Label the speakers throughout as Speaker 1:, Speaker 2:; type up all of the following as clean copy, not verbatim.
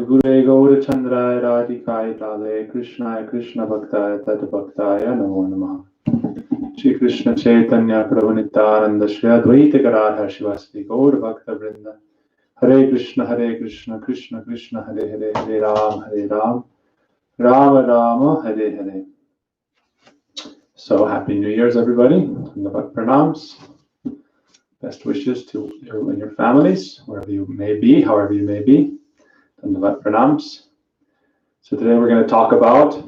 Speaker 1: Gure Gaurachandraya Radhikaya Tale Krishnaya Krishna Bhaktaya Tadbhaktaya Namo Namaha. Shri Krishna Chaitanya Prabhu Nityananda Shri Advaita Gadadhar Shivasati Gaur Bhakta Vrinda. Hare Krishna Krishna Krishna Hare Hare Hare Ram Rama Rama Hare Hare. So happy New Year's everybody. Dandavat Pranams. Best wishes to you and your families, wherever you may be, however you may be. Dandavat Pranams. So today we're going to talk about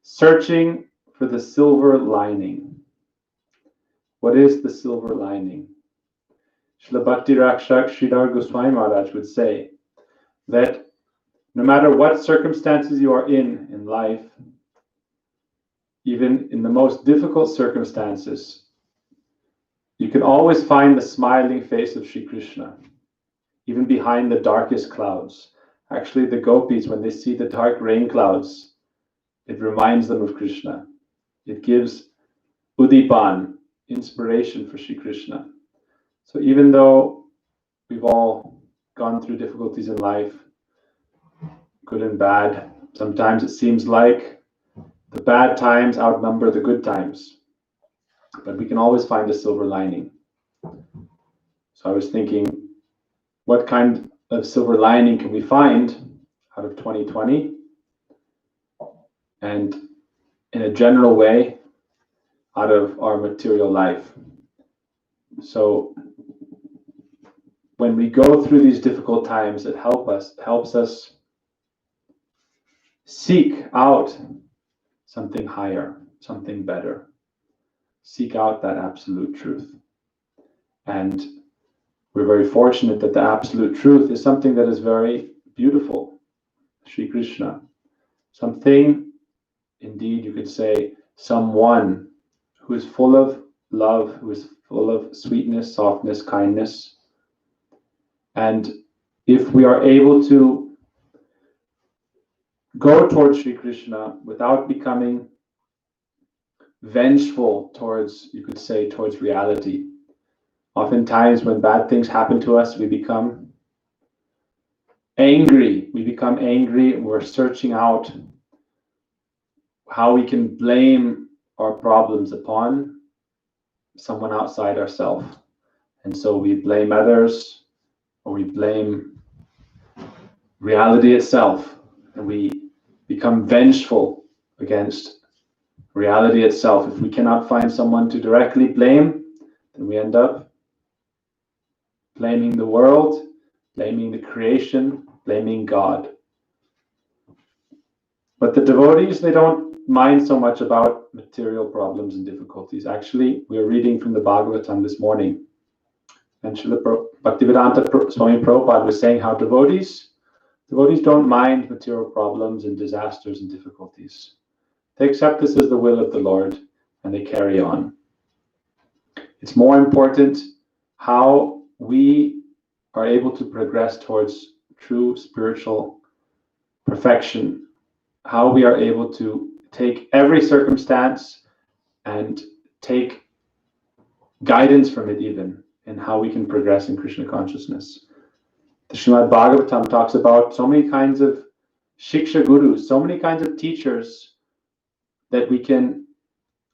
Speaker 1: searching for the silver lining. What is the silver lining? Srila Bhakti Rakshak Sridhar Goswami Maharaj would say that no matter what circumstances you are in life, even in the most difficult circumstances, you can always find the smiling face of Sri Krishna, even behind the darkest clouds. Actually, the gopis, when they see the dark rain clouds, it reminds them of Krishna. It gives Udipan, inspiration for Sri Krishna. So even though we've all gone through difficulties in life, good and bad, sometimes it seems like the bad times outnumber the good times. But we can always find a silver lining. So I was thinking, what kind of silver lining can we find out of 2020? And in a general way, out of our material life. So when we go through these difficult times, it helps us seek out something higher, something better. Seek out that absolute truth. And we're very fortunate that the absolute truth is something that is very beautiful. Sri Krishna. Something, indeed, you could say, someone who is full of love, who is full of sweetness, softness, kindness. And if we are able to go towards Sri Krishna without becoming vengeful towards, you could say, towards reality. Oftentimes when bad things happen to us, we become angry. And we're searching out how we can blame our problems upon someone outside ourselves. And so we blame others, or we blame reality itself, and we become vengeful against reality itself. If we cannot find someone to directly blame, then we end up blaming the world, blaming the creation, blaming God. But the devotees, they don't mind so much about material problems and difficulties. Actually, we're reading from the Bhagavatam this morning, and Srila Bhaktivedanta Swami Prabhupada was saying how devotees don't mind material problems and disasters and difficulties. They accept this as the will of the Lord, and they carry on. It's more important how we are able to progress towards true spiritual perfection, how we are able to take every circumstance and take guidance from it even, and how we can progress in Krishna consciousness. The Srimad Bhagavatam talks about so many kinds of Shiksha Gurus, so many kinds of teachers that we can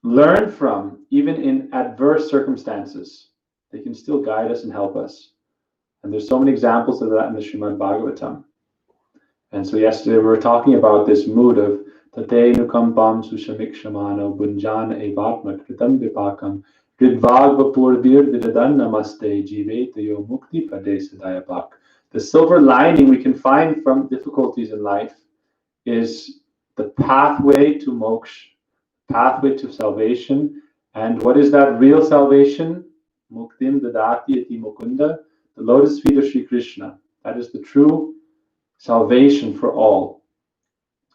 Speaker 1: learn from, even in adverse circumstances. They can still guide us and help us. And there's so many examples of that in the Srimad Bhagavatam. And so yesterday we were talking about this mood of Tate nukampam sushamikshmano bunjana evatma kritam vipakam ridvagva purvir vidadan namaste jivetayo mukti pade sadayapak. The silver lining we can find from difficulties in life is the pathway to moksha, pathway to salvation. And what is that real salvation? Muktim dadati iti mukunda, the lotus feet of Sri Krishna. That is the true salvation for all.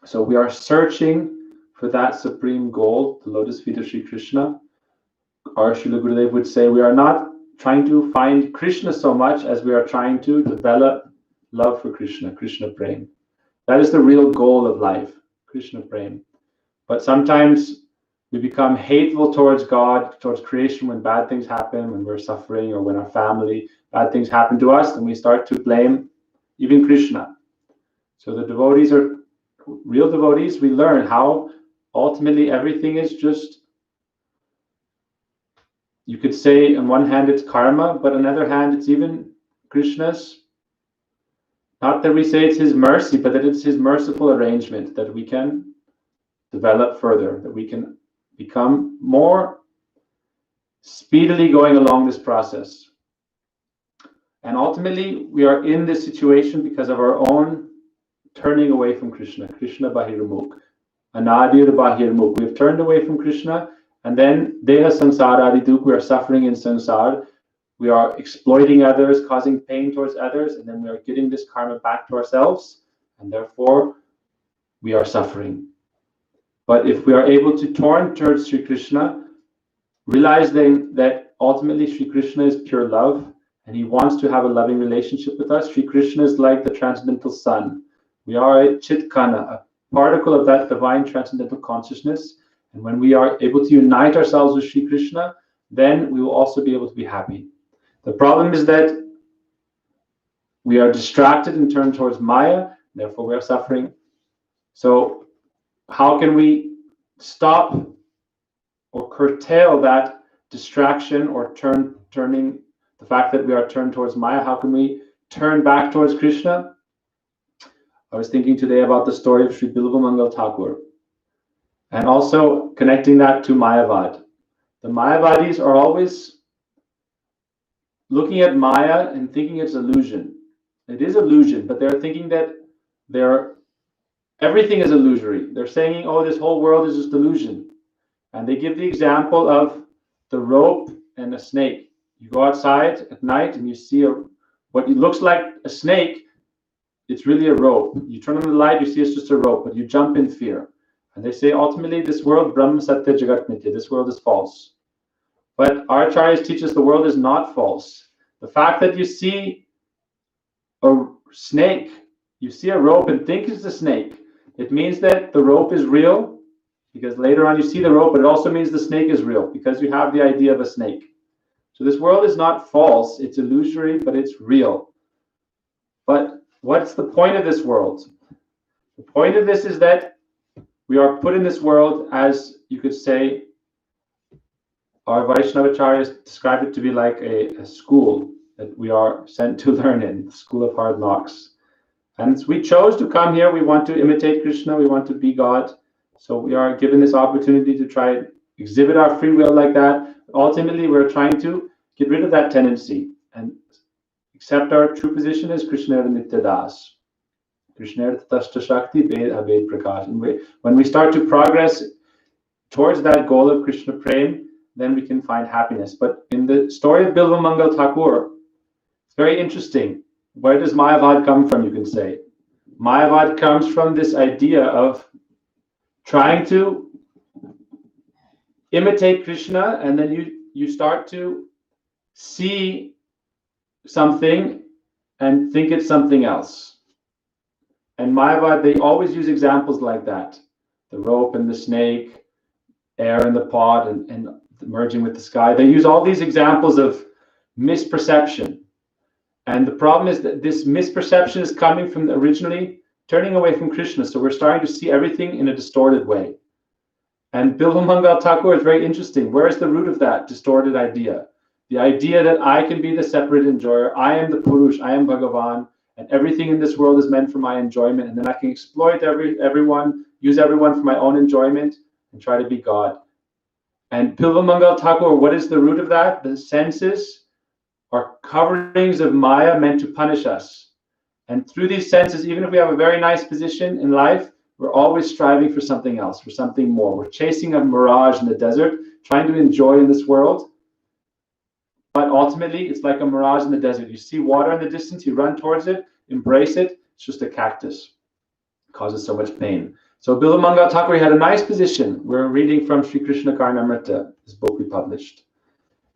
Speaker 1: So we are searching for that supreme goal, the lotus feet of Sri Krishna. Our Srila Gurudev would say we are not trying to find Krishna so much as we are trying to develop love for Krishna, Krishna Prem. That is the real goal of life, Krishna Prem. But sometimes we become hateful towards God, towards creation when bad things happen, when we're suffering, or when our family, bad things happen to us, and we start to blame even Krishna. So the devotees are real devotees. We learn how ultimately everything is just, you could say on one hand it's karma, but on the other hand it's even Krishna's, not that we say it's his mercy, but that it's his merciful arrangement that we can develop further, that we can become more speedily going along this process. And ultimately, we are in this situation because of our own turning away from Krishna. Krishna Bahirmukh. Anadir Bahirmukh. We've turned away from Krishna, and then Deha Sansara Adiduk, we are suffering in Sansar. We are exploiting others, causing pain towards others, and then we are getting this karma back to ourselves, and therefore we are suffering. But if we are able to turn towards Sri Krishna, realizing that ultimately Sri Krishna is pure love, and he wants to have a loving relationship with us. Sri Krishna is like the transcendental sun. We are a chitkana, a particle of that divine transcendental consciousness. And when we are able to unite ourselves with Sri Krishna, then we will also be able to be happy. The problem is that we are distracted and turned towards Maya, therefore we are suffering. So how can we stop or curtail that distraction or turning the fact that we are turned towards Maya? How can we turn back towards Krishna? I was thinking today about the story of Sri Bilvamangal Thakur, and also connecting that to Mayavad. The Mayavadis are always looking at Maya and thinking it's illusion. It is illusion, but they're thinking that everything is illusory. They're saying, oh, this whole world is just illusion. And they give the example of the rope and a snake. You go outside at night and you see what looks like a snake. It's really a rope. You turn on the light, you see it's just a rope, but you jump in fear. And they say ultimately this world, Brahma Satya Jagat Mithya, this world is false. But our acharyas teach us the world is not false. The fact that you see a snake, you see a rope and think it's a snake, it means that the rope is real, because later on you see the rope, but it also means the snake is real, because you have the idea of a snake. So this world is not false, it's illusory, but it's real. But what's the point of this world? The point of this is that we are put in this world as, you could say, our Vaishnavacharyas describe it to be like a school that we are sent to learn in, the school of hard knocks. And we chose to come here, we want to imitate Krishna, we want to be God. So we are given this opportunity to try and exhibit our free will like that. Ultimately, we're trying to get rid of that tendency and accept our true position as Krishna Nitya Das. Krishna Tasta Shakti Ved Aved Prakash. And when we start to progress towards that goal of Krishna Prem, then we can find happiness. But in the story of Bilvamangal Thakur, it's very interesting. Where does Mayavad come from, you can say? Mayavad comes from this idea of trying to imitate Krishna, and then you start to see something and think it's something else. And Mayavad, they always use examples like that. The rope and the snake, air in the pot, and merging with the sky. They use all these examples of misperception. And the problem is that this misperception is coming from originally turning away from Krishna. So we're starting to see everything in a distorted way. And Bilvamangal Thakur is very interesting. Where is the root of that distorted idea? The idea that I can be the separate enjoyer. I am the Purush, I am Bhagavan, and everything in this world is meant for my enjoyment. And then I can exploit everyone, use everyone for my own enjoyment, and try to be God. And Bilvamangal Thakur, what is the root of that? The senses are coverings of Maya meant to punish us. And through these senses, even if we have a very nice position in life, we're always striving for something else, for something more. We're chasing a mirage in the desert, trying to enjoy in this world. But ultimately, it's like a mirage in the desert. You see water in the distance, you run towards it, embrace it. It's just a cactus. It causes so much pain. So Bilvamangal Thakur had a nice position. We're reading from Sri Krishna Karnamrita, this book we published.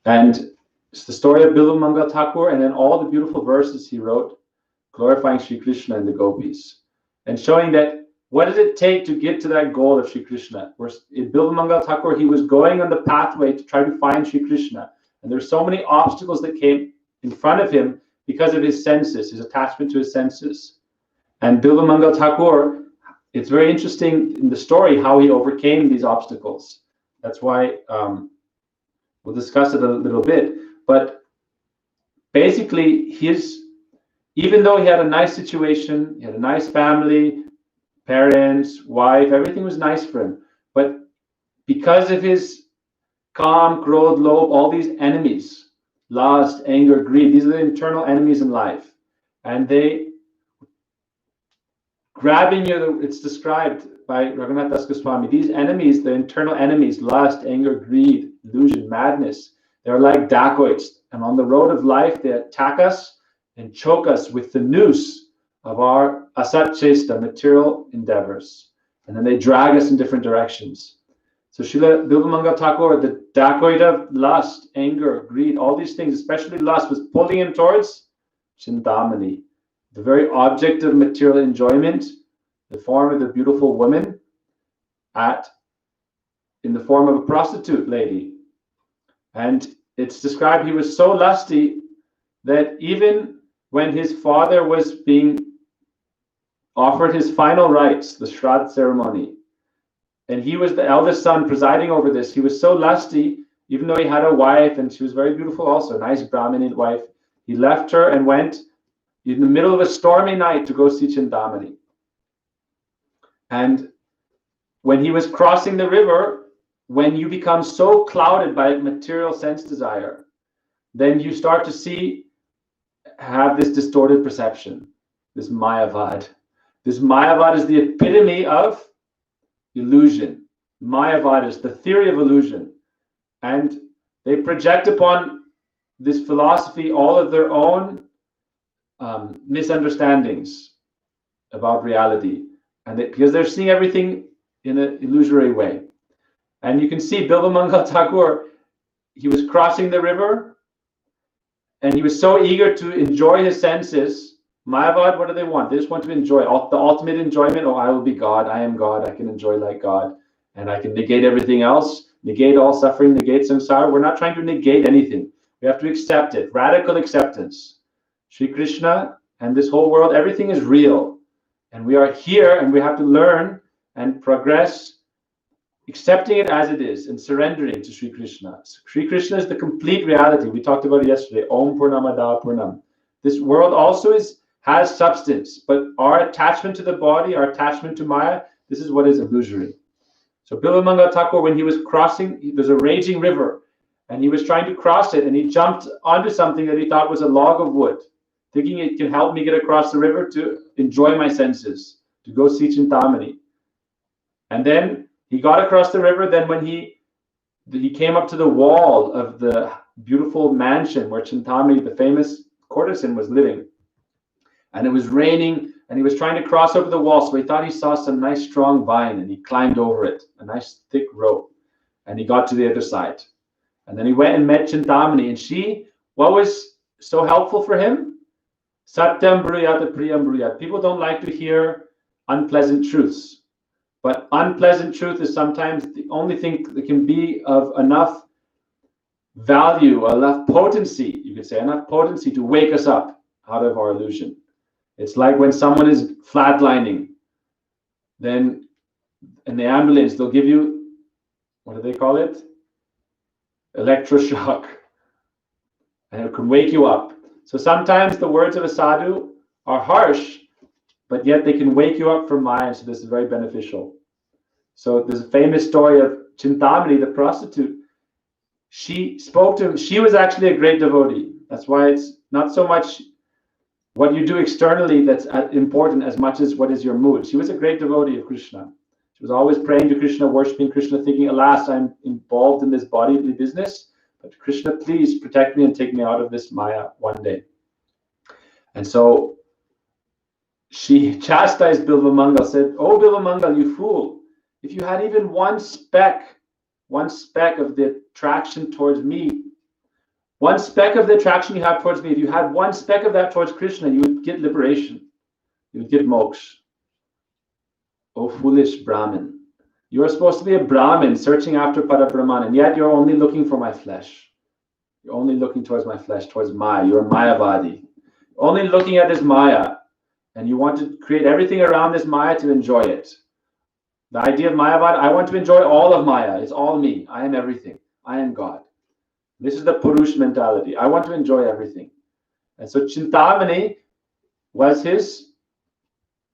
Speaker 1: And it's the story of Bilvamangal Thakur, and then all the beautiful verses he wrote, glorifying Sri Krishna and the gopis, and showing that what does it take to get to that goal of Sri Krishna. In Bilvamangal Thakur, he was going on the pathway to try to find Sri Krishna. And there's so many obstacles that came in front of him because of his senses, his attachment to his senses. And Bilvamangal Thakur, it's very interesting in the story how he overcame these obstacles. That's why we'll discuss it a little bit. But basically, even though he had a nice situation, he had a nice family, parents, wife, everything was nice for him. But because of his Kam, Krodh, Lobh, all these enemies, lust, anger, greed, these are the internal enemies in life. And they grabbing you, it's described by Raghunath Das Goswami, these enemies, the internal enemies, lust, anger, greed, illusion, madness, they're like dacoits. And on the road of life, they attack us and choke us with the noose of our asat chesta, material endeavors. And then they drag us in different directions. So Srila Bilvamangal Thakur, the dacoit of lust, anger, greed, all these things, especially lust, was pulling him towards Chintamani, the very object of material enjoyment, the form of the beautiful woman, in the form of a prostitute lady. And it's described he was so lusty that even when his father was being offered his final rites, the Shraddh ceremony, and he was the eldest son presiding over this, he was so lusty, even though he had a wife, and she was very beautiful also, a nice Brahmini wife, he left her and went in the middle of a stormy night to go see Chintamani. And when he was crossing the river, when you become so clouded by material sense desire, then you start to have this distorted perception, this Mayavad. This Mayavad is the epitome of illusion. Mayavad is the theory of illusion. And they project upon this philosophy all of their own misunderstandings about reality. And because they're seeing everything in an illusory way. And you can see Bilvamangal Thakur, he was crossing the river and he was so eager to enjoy his senses. Mayavad, what do they want? They just want to enjoy the ultimate enjoyment. Oh, I will be God. I am God. I can enjoy like God. And I can negate everything else, negate all suffering, negate samsara. We're not trying to negate anything. We have to accept it. Radical acceptance. Sri Krishna and this whole world, everything is real. And we are here and we have to learn and progress, accepting it as it is and surrendering to Sri Krishna. Sri Krishna is the complete reality. We talked about it yesterday. Om Purnamada Purnam. This world also has substance, but our attachment to the body, our attachment to Maya, this is what is illusory. So Bilvamangal Thakur, when he was crossing, there's a raging river, and he was trying to cross it, and he jumped onto something that he thought was a log of wood, thinking it can help me get across the river to enjoy my senses, to go see Chintamani. And then he got across the river. Then when he came up to the wall of the beautiful mansion where Chintamani, the famous courtesan, was living, and it was raining, and he was trying to cross over the wall. So he thought he saw some nice strong vine, and he climbed over it, a nice thick rope, and he got to the other side. And then he went and met Chintamani, and what was so helpful for him? Satyam bruyat priyam bruyat. People don't like to hear unpleasant truths. But unpleasant truth is sometimes the only thing that can be of enough value, enough potency, you could say, enough potency to wake us up out of our illusion. It's like when someone is flatlining, then in the ambulance, they'll give you, what do they call it? Electroshock. And it can wake you up. So sometimes the words of a sadhu are harsh, but yet they can wake you up from Maya, so this is very beneficial. So there's a famous story of Chintamani, the prostitute. She spoke to him. She was actually a great devotee. That's why it's not so much what you do externally that's important as much as what is your mood. She was a great devotee of Krishna. She was always praying to Krishna, worshiping Krishna, thinking, alas, I'm involved in this bodily business, but Krishna, please protect me and take me out of this Maya one day. And so she chastised Bilvamangal, said, oh, Bilvamangal, you fool. If you had even one speck of the attraction towards me, one speck of the attraction you have towards me, if you had one speck of that towards Krishna, you would get liberation. You would get moksha. Oh, foolish Brahmin. You are supposed to be a Brahmin searching after Parabrahman, and yet you're only looking for my flesh. You're only looking towards my flesh, towards Maya. You're a Mayavadi. Only looking at this Maya. and you want to create everything around this Maya to enjoy it. The idea of Mayavad, I want to enjoy all of Maya. It's all me. I am everything. I am God. This is the Purush mentality. I want to enjoy everything. And so Chintamani was his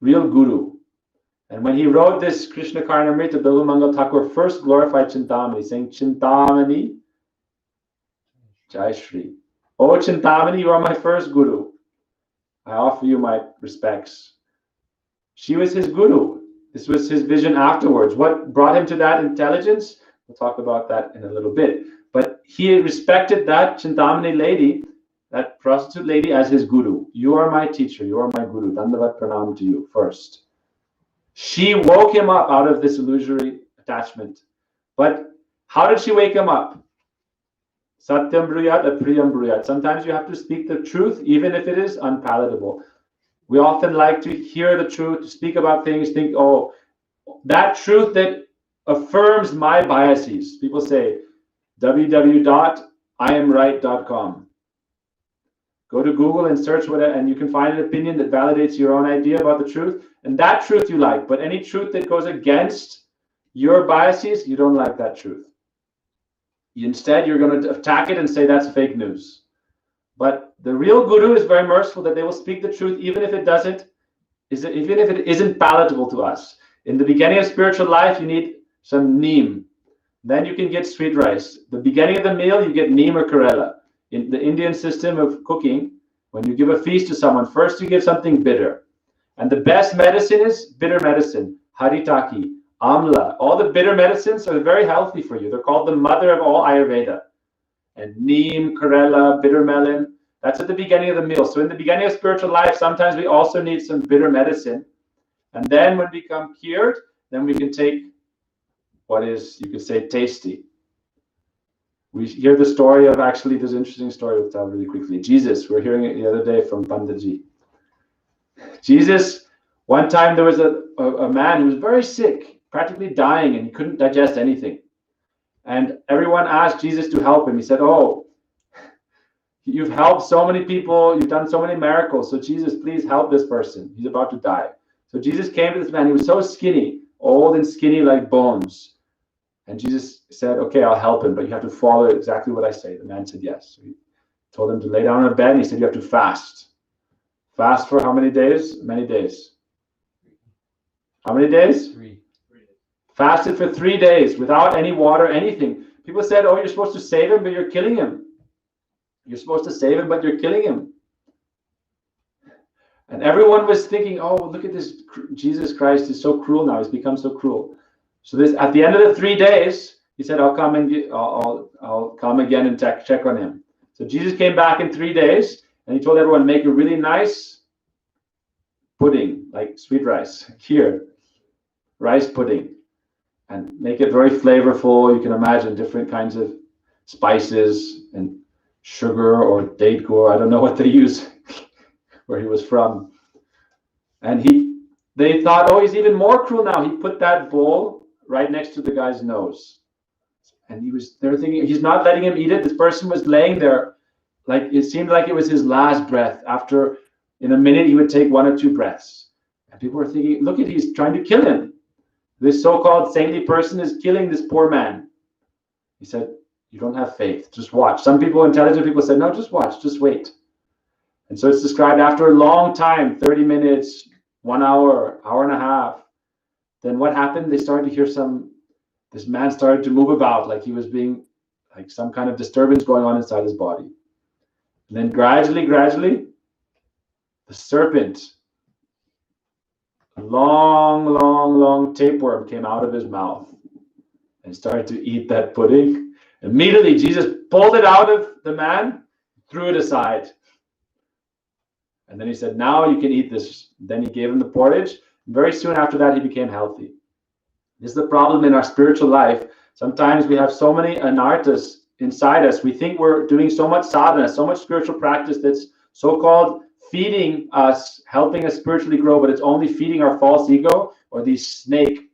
Speaker 1: real guru. And when he wrote this Krishna Karnamrita, Bilva Mangal Thakur first glorified Chintamani, saying, Chintamani, Jai Shri. Oh Chintamani, you are my first guru. I offer you my respects. She was his guru. This was his vision afterwards. What brought him to that intelligence? We'll talk about that in a little bit. But he respected that Chintamani lady, that prostitute lady, as his guru. You are my teacher. You are my guru. Dandavat pranam to you first. She woke him up out of this illusory attachment. But how did she wake him up? Satyam bruyat, apriyam bruyat. Sometimes you have to speak the truth, even if it is unpalatable. We often like to hear the truth, to speak about things, think, oh, that truth that affirms my biases. People say, www.iamright.com. Go to Google and search what, and you can find an opinion that validates your own idea about the truth. And that truth you like, but any truth that goes against your biases, you don't like that truth. Instead, you're going to attack it and say that's fake news. But the real guru is very merciful that they will speak the truth even if it isn't palatable to us. In the beginning of spiritual life, you need some neem. Then you can get sweet rice. The beginning of the meal, you get neem or karela. In the Indian system of cooking, when you give a feast to someone, first you give something bitter. And the best medicine is bitter medicine, haritaki, amla. All the bitter medicines are very healthy for you. They're called the mother of all Ayurveda. And neem, karela, bitter melon, that's at the beginning of the meal. So in the beginning of spiritual life, sometimes we also need some bitter medicine. And then when we become cured, then we can take what is, you could say, tasty. We hear the story of, actually, there's an interesting story we'll tell really quickly. Jesus, we're hearing it the other day from Panditji. Jesus, one time there was a man who was very sick, practically dying, and he couldn't digest anything. And everyone asked Jesus to help him. He said, oh, you've helped so many people, you've done so many miracles, so Jesus, please help this person. He's about to die. So Jesus came to this man. He was so skinny, old and skinny like bones. And Jesus said, okay, I'll help him, but you have to follow exactly what I say. The man said yes. So he told him to lay down on a bed, and he said, you have to fast. Fast for how many days? Many days. How many days?
Speaker 2: 3.
Speaker 1: Fasted for 3 days without any water, anything. People said, oh, you're supposed to save him, but you're killing him. You're supposed to save him, but you're killing him. And everyone was thinking, oh, look at this. Jesus Christ is so cruel now. He's become so cruel. So this, at the end of the 3 days, he said, I'll come and I'll come again and check on him. So Jesus came back in 3 days, and he told everyone, make a really nice pudding, like sweet rice, kheer, rice pudding, and make it very flavorful. You can imagine different kinds of spices and sugar or date gur. I don't know what they use where he was from. And they thought, oh, he's even more cruel now. He put that bowl right next to the guy's nose. And they were thinking, he's not letting him eat it. This person was laying there, like it seemed like it was his last breath. After, in a minute, he would take 1 or 2 breaths. And people were thinking, look at, he's trying to kill him. This so-called saintly person is killing this poor man. He said, you don't have faith, just watch. Some people, intelligent people, said, no, just watch, just wait. And so it's described after a long time, 30 minutes, 1 hour, hour and a half. Then what happened? They started to hear this man started to move about, like he was being, like some kind of disturbance going on inside his body. And then gradually, the serpent, a long tapeworm came out of his mouth and started to eat that pudding. Immediately, Jesus pulled it out of the man, threw it aside. And then he said, now you can eat this. Then he gave him the porridge. Very soon after that, he became healthy. This is the problem in our spiritual life. Sometimes we have so many anarthas inside us. We think we're doing so much sadhana, so much spiritual practice that's so-called feeding us, helping us spiritually grow, but it's only feeding our false ego or these snake.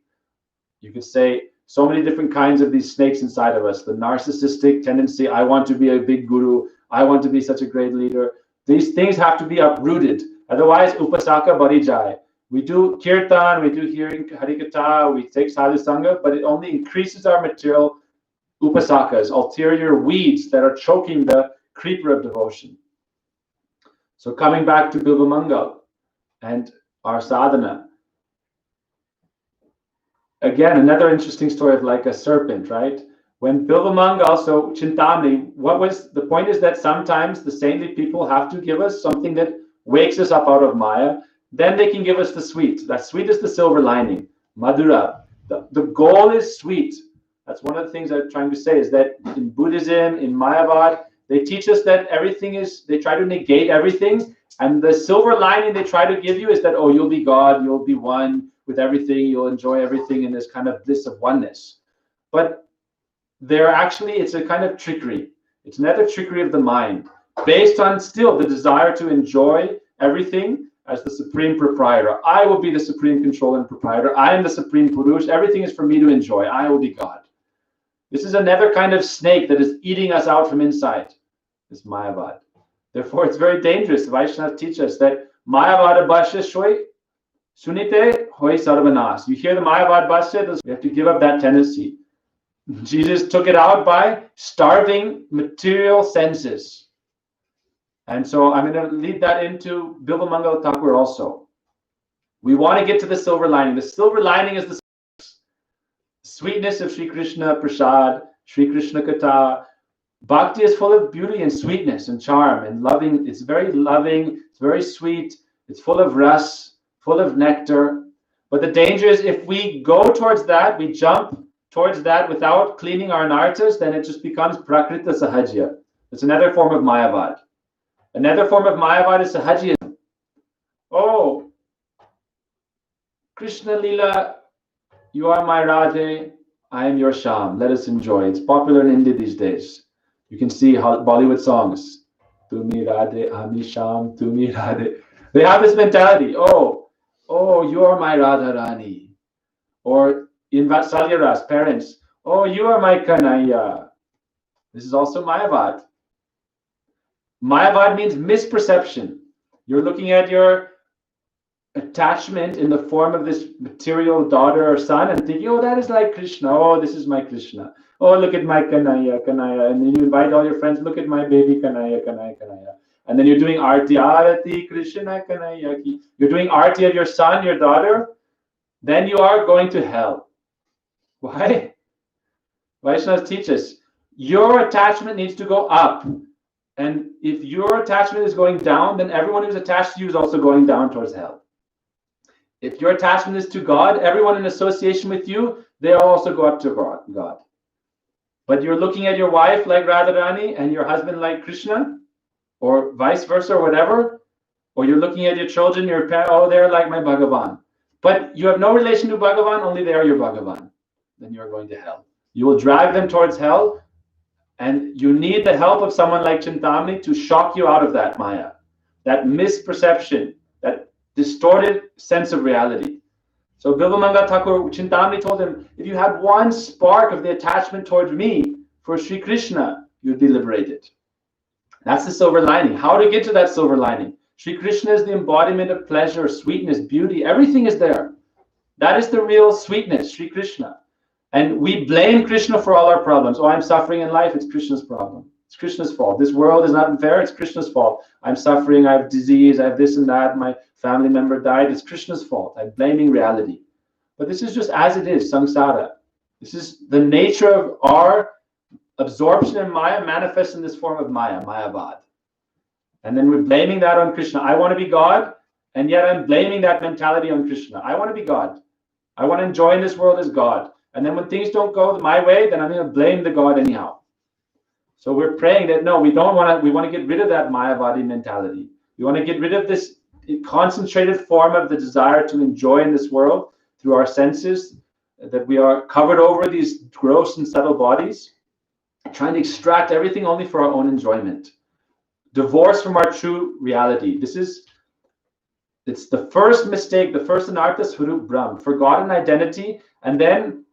Speaker 1: You could say so many different kinds of these snakes inside of us. The narcissistic tendency, I want to be a big guru. I want to be such a great leader. These things have to be uprooted. Otherwise, upasaka barijai. We do kirtan, we do hearing harikatha, we take sadhu sangha, but it only increases our material upasakas, ulterior weeds that are choking the creeper of devotion. So coming back to Bilvamangal and our sadhana, again, another interesting story of like a serpent, right? When Bilvamangal, so Chintamani, what was the point is that sometimes the saintly people have to give us something that wakes us up out of Maya. Then they can give us the sweet. That sweet is the silver lining, Madhura. The goal is sweet. That's one of the things I'm trying to say is that in Buddhism, in Mayavad, they teach us that everything is, they try to negate everything. And the silver lining they try to give you is that, oh, you'll be God, you'll be one with everything, you'll enjoy everything in this kind of bliss of oneness. But they're actually, it's a kind of trickery. It's another trickery of the mind, based on still the desire to enjoy everything as the supreme proprietor. I will be the supreme controller and proprietor. I am the supreme Purush. Everything is for me to enjoy. I will be God. This is another kind of snake that is eating us out from inside, this Mayavad. Therefore, it's very dangerous. Vaishnavas teach us that Mayavad Bhashya Shoy Sunite Hoy Sarvanas. You hear the Mayavad Bhashya, we have to give up that tendency. Jesus took it out by starving material senses. And so I'm going to lead that into Bilvamangal Thakur also. We want to get to the silver lining. The silver lining is the sweetness of Sri Krishna Prasad, Sri Krishna Katha. Bhakti is full of beauty and sweetness and charm and loving. It's very loving. It's very sweet. It's full of ras, full of nectar. But the danger is if we go towards that, we jump towards that without cleaning our nartas, then it just becomes Prakrita Sahajya. It's another form of Mayavad. Another form of Mayavad is Sahajyism. Oh, Krishna Lila, you are my Radhe, I am your Sham. Let us enjoy. It's popular in India these days. You can see how Bollywood songs. Tumi Radhe, Ami Sham, Tumi Radhe. They have this mentality. Oh, you are my Radha Rani. Or in Vatsalyaras, parents, oh, you are my Kanaya. This is also Mayavad. Mayavad means misperception. You're looking at your attachment in the form of this material daughter or son and thinking, oh, that is like Krishna. Oh, this is my Krishna. Oh, look at my Kanaya. And then you invite all your friends, look at my baby Kanaya. And then you're doing Arti, Arati, Krishna Kanaya. You're doing Arti of your son, your daughter. Then you are going to hell. Why? Vaishnavas teach us, your attachment needs to go up. And if your attachment is going down, then everyone who's attached to you is also going down towards hell. If your attachment is to God, everyone in association with you, they also go up to God. But you're looking at your wife like Radharani and your husband like Krishna, or vice versa, or whatever, or you're looking at your children, your parents, oh, they're like my Bhagavan. But you have no relation to Bhagavan, only they are your Bhagavan. Then you're going to hell. You will drag them towards hell, and you need the help of someone like Chintamani to shock you out of that Maya, that misperception, that distorted sense of reality. So Bilvamangal Thakur, Chintamani told him, if you had one spark of the attachment towards me for Sri Krishna, you'd be liberated. That's the silver lining. How to get to that silver lining? Sri Krishna is the embodiment of pleasure, sweetness, beauty. Everything is there. That is the real sweetness, Sri Krishna. And we blame Krishna for all our problems. Oh, I'm suffering in life. It's Krishna's problem. It's Krishna's fault. This world is not fair. It's Krishna's fault. I'm suffering. I have disease. I have this and that. My family member died. It's Krishna's fault. I'm blaming reality. But this is just as it is, samsara. This is the nature of our absorption in Maya manifests in this form of Maya, Mayavad. And then we're blaming that on Krishna. I want to be God, and yet I'm blaming that mentality on Krishna. I want to be God. I want to enjoy in this world as God. And then when things don't go my way, then I'm going to blame the God anyhow. So we're praying that no, we want to get rid of that Mayavadi mentality. We want to get rid of this concentrated form of the desire to enjoy in this world through our senses, that we are covered over these gross and subtle bodies, trying to extract everything only for our own enjoyment. Divorce from our true reality. It's the first mistake, the first anartha swarup brahm, forgotten identity, and then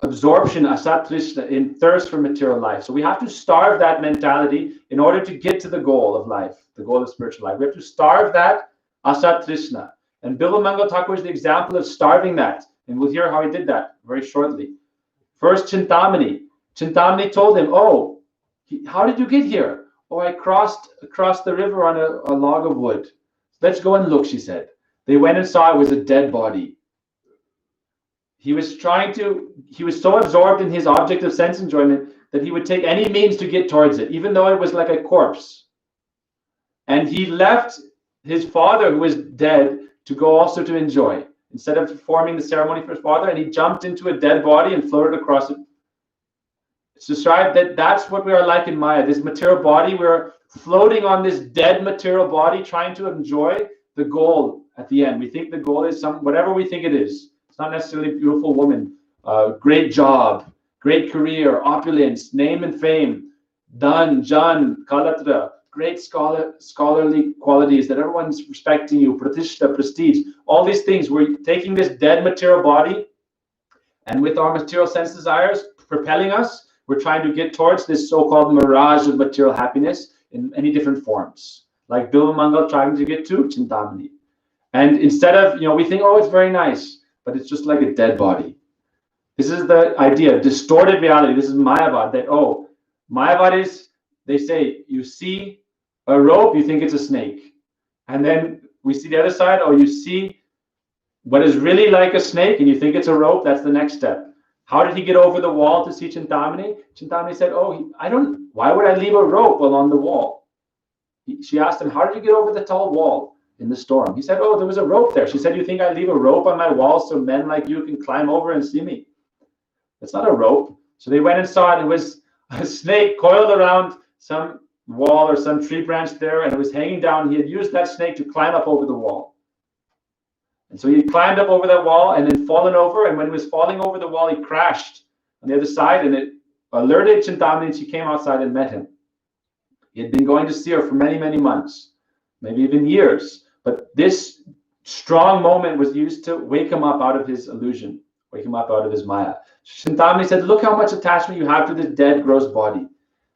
Speaker 1: absorption, asat trishna, in thirst for material life. So we have to starve that mentality in order to get to the goal of life, the goal of spiritual life. We have to starve that Asat Trishna. And Bilva Mangal Thakur is the example of starving that. And we'll hear how he did that very shortly. First, Chintamani. Chintamani told him, oh, how did you get here? Oh, I crossed the river on a log of wood. Let's go and look, she said. They went and saw it was a dead body. He was so absorbed in his object of sense enjoyment that he would take any means to get towards it, even though it was like a corpse. And he left his father, who was dead, to go also to enjoy, instead of performing the ceremony for his father, and he jumped into a dead body and floated across it. It's described that that's what we are like in Maya, this material body. We're floating on this dead material body, trying to enjoy the goal at the end. We think the goal is whatever we think it is. It's not necessarily a beautiful woman, great job, great career, opulence, name and fame, dhan, jan, kalatra, great scholarly qualities that everyone's respecting you, pratishta, prestige, all these things. We're taking this dead material body, and with our material sense desires propelling us, we're trying to get towards this so-called mirage of material happiness in many different forms, like Bilva Mangal trying to get to Chintamani. And instead of, we think, oh, it's very nice, but it's just like a dead body. This is the idea, distorted reality. This is Mayavad, that, oh, Mayavad is, they say, you see a rope, you think it's a snake. And then we see the other side, oh, you see what is really like a snake, and you think it's a rope. That's the next step. How did he get over the wall to see Chintamani? Chintamani said, oh, why would I leave a rope along the wall? She asked him, how did you get over the tall wall in the storm? He said, oh, there was a rope there. She said, you think I leave a rope on my wall so men like you can climb over and see me? It's not a rope. So they went and saw it. It was a snake coiled around some wall or some tree branch there, and it was hanging down. He had used that snake to climb up over the wall. And so he climbed up over that wall and then fallen over. And when he was falling over the wall, he crashed on the other side, and it alerted Chintamani, and she came outside and met him. He had been going to see her for many, many months, maybe even years. But this strong moment was used to wake him up out of his illusion, wake him up out of his Maya. Chintamani said, look how much attachment you have to this dead, gross body.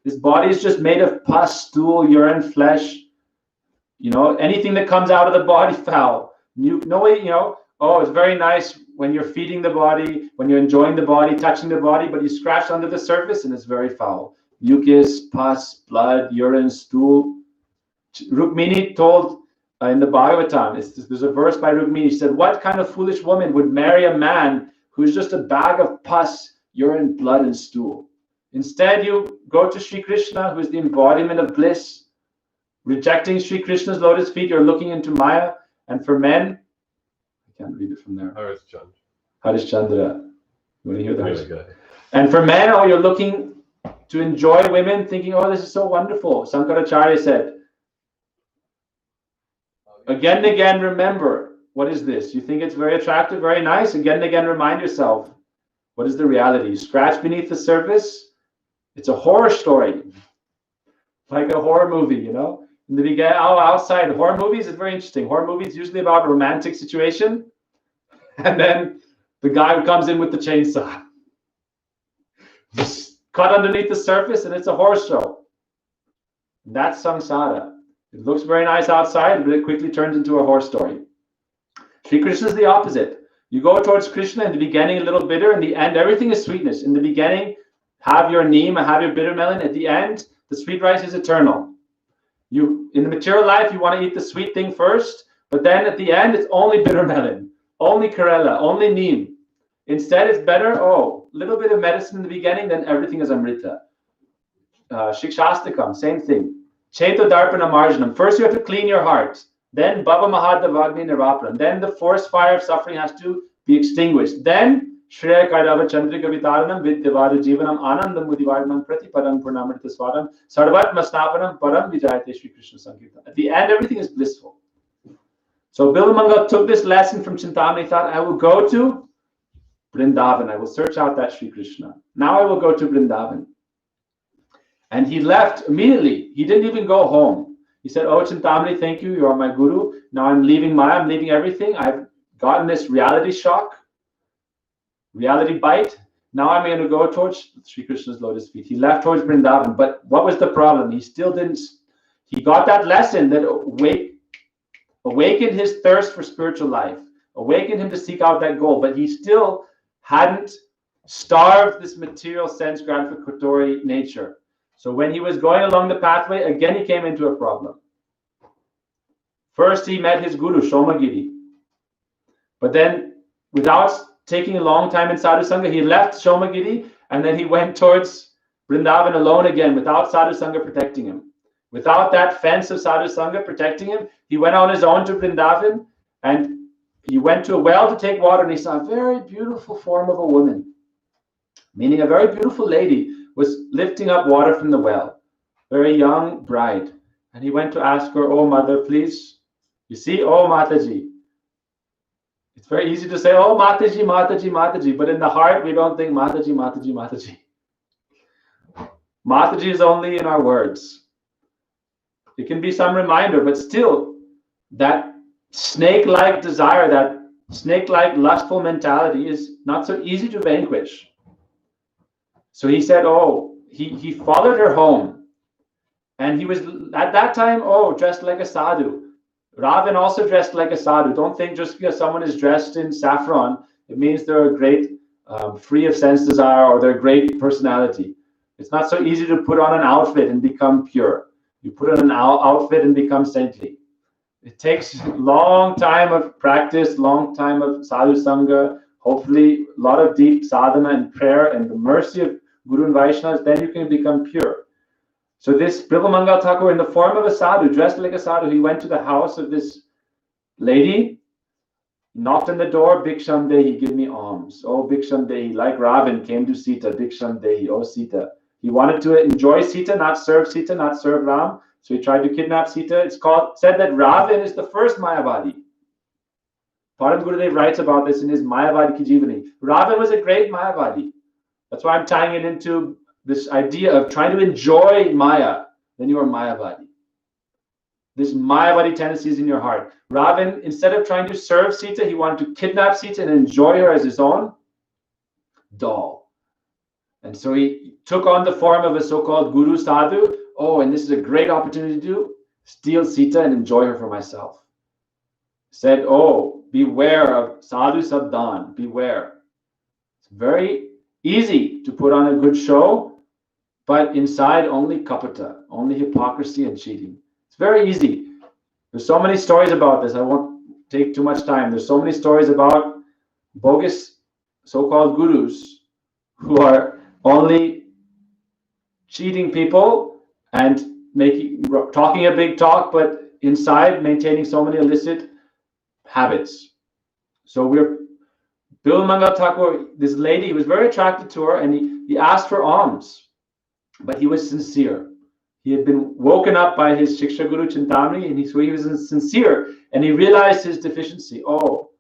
Speaker 1: This body is just made of pus, stool, urine, flesh. Anything that comes out of the body, foul. Oh, it's very nice when you're feeding the body, when you're enjoying the body, touching the body, but you scratch under the surface and it's very foul. Mucus, pus, blood, urine, stool. Rukmini told in the Bhagavatam, there's a verse by Rukmini, she said, what kind of foolish woman would marry a man who's just a bag of pus, urine, blood, and stool? Instead, you go to Sri Krishna, who is the embodiment of bliss. Rejecting Sri Krishna's lotus feet, you're looking into Maya. And for men, I can't read it from there. Harishchandra. You want to hear that? And for men, oh, you're looking to enjoy women, thinking, oh, this is so wonderful. Sankaracharya said, again and again, remember, what is this? You think it's very attractive, very nice? Again and again, remind yourself, what is the reality? You scratch beneath the surface. It's a horror story, like a horror movie, In the beginning, outside horror movies is very interesting. Horror movies usually about a romantic situation, and then the guy who comes in with the chainsaw, just cut underneath the surface, and it's a horror show. And that's samsara. It looks very nice outside, but it quickly turns into a horror story. Sri Krishna is the opposite. You go towards Krishna in the beginning a little bitter, in the end everything is sweetness. In the beginning, have your neem, have your bitter melon. At the end, the sweet rice is eternal. In the material life, you want to eat the sweet thing first, but then at the end, it's only bitter melon, only karela, only neem. Instead, it's better, a little bit of medicine in the beginning, then everything is amrita. Shikshastakam, same thing. Cheto darpana marjanam. First, you have to clean your heart. Then, bhava mahadavagni nirvapanam. Then the forest fire of suffering has to be extinguished. Then, Shreya Kaidava Chandrika Vitaranam Vidyavada Jivanam Anandam Mudivaranam Pratipadam Purnamrita Swadam Sarvatma Snapanam Param Vijayate Sri Krishna Sankirtan. At the end, everything is blissful. So Bilva Mangal took this lesson from Chintamani. He thought, I will go to Vrindavan. I will search out that Sri Krishna. Now I will go to Vrindavan. And he left immediately. He didn't even go home. He said, oh, Chintamani, thank you. You are my guru. Now I'm leaving Maya. I'm leaving everything. I've gotten this reality shock. Reality bite. Now I'm going to go towards Sri Krishna's lotus feet. He left towards Vrindavan, but what was the problem? He still didn't. He got that lesson that awakened his thirst for spiritual life, awakened him to seek out that goal, but he still hadn't starved this material sense gratificatory nature. So when he was going along the pathway, again he came into a problem. First he met his guru, Shomagiri. But then, without taking a long time in Sadhu Sangha, he left Shomagiri and then he went towards Vrindavan alone again, without Sadhu Sangha protecting him. Without that fence of Sadhu Sangha protecting him, he went on his own to Vrindavan and he went to a well to take water and he saw a very beautiful form of a woman, meaning a very beautiful lady was lifting up water from the well, very young bride. And he went to ask her, "Oh, mother, please." You see, "Oh, Mataji." It's very easy to say, "Oh, Mataji, Mataji, Mataji." But in the heart, we don't think Mataji, Mataji, Mataji. Mataji is only in our words. It can be some reminder, but still, that snake-like desire, that snake-like lustful mentality is not so easy to vanquish. So he said, oh, he followed her home. And he was, at that time, dressed like a sadhu. Ravan also dressed like a sadhu. Don't think just because someone is dressed in saffron, it means they're a great, free of sense desire, or they're a great personality. It's not so easy to put on an outfit and become pure. You put on an outfit and become saintly. It takes a long time of practice, long time of sadhu sangha, hopefully a lot of deep sadhana and prayer and the mercy of Guru and Vaishnavas, then you can become pure. So this Prabhumangal Thakur, in the form of a sadhu, dressed like a sadhu, he went to the house of this lady, knocked on the door, Bhiksham Dehi, give me alms. Oh, Bhiksham Dehi, like Ravan came to Sita, Bhiksham Dehi, oh Sita. He wanted to enjoy Sita, not serve Ram. So he tried to kidnap Sita. It's said that Ravan is the first Mayavadi. Param Gurudev writes about this in his Mayavadi Ki Jeevani. Ravan was a great Mayavadi. That's why I'm tying it into this idea of trying to enjoy Maya. Then you are Mayavadi. This Mayavadi tendency is in your heart. Ravan, instead of trying to serve Sita, he wanted to kidnap Sita and enjoy her as his own doll. And so he took on the form of a so-called Guru Sadhu. Oh, and this is a great opportunity to steal Sita and enjoy her for myself. Said, oh, beware of Sadhu Sabdan, beware. It's very easy to put on a good show, but inside only kapata, only hypocrisy and cheating. It's very easy. There's so many stories about this. I won't take too much time. There's so many stories about bogus so-called gurus who are only cheating people and talking a big talk, but inside maintaining so many illicit habits. So Bimalmangal Thakur, this lady, he was very attracted to her, and he asked for alms, but he was sincere. He had been woken up by his Shiksha Guru Chintamani, and so he was sincere, and he realized his deficiency. Oh,